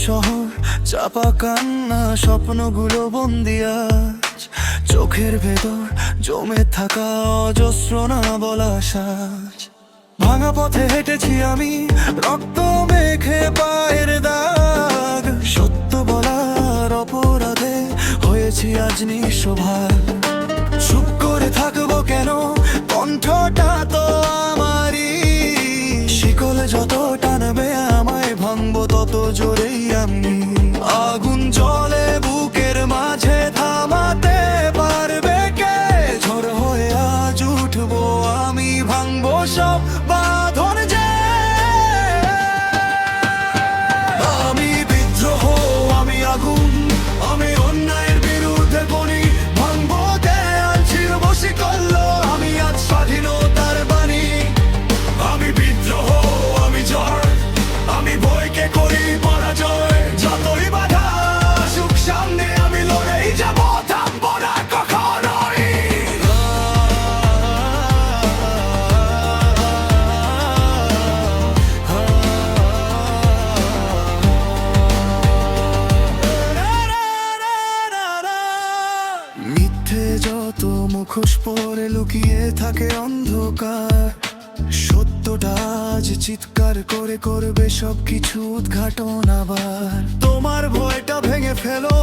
শহর, চাপা কান্না, স্বপ্নগুলো বন্দি আজ চোখের ভেতর জমে থাকা অজস্র না বলা সাজ। ভাঙা পথে হেঁটেছি আমি, রক্ত মেখে পায়ের দাগ। সত্য বলার অপরাধে হয়েছি আজ নিঃস্বভার। চুপ করে থাকবো কেন, কণ্ঠটা তো আমারই। শিকল যত টানবে আমায়, ভাঙবো তত জোরেই আমি। আগুন জ্বলে বুকের মাঝে, থামাতে পারবে কে? ঝড় হয়ে আজ উঠবো আমি, ভাঙবো সব বাঁধন যে। আমি বিদ্রোহ, আমি আগুন, আমি অন্যায়ের বিরুদ্ধে বলি। ভাঙবো দেয়াল, ছিড়বো শিকল, আমি আজ স্বাধীনতার বাণী। আমি বিদ্রোহ, আমি ঝড়, আমি বইকে করি পরাজয়। যতই বাধা আসুক সামনে, আমি লড়েই যাবো, থামবো না কখনোই। মিথ্যে যত মুখোশ পরে লুকিয়ে থাকে অন্ধকার, সত্যটা আজ চিৎকার করে করবে সবকিছু উদ্ঘাটন আবার। তোমার ভয়টা ভেঙে ফেলো,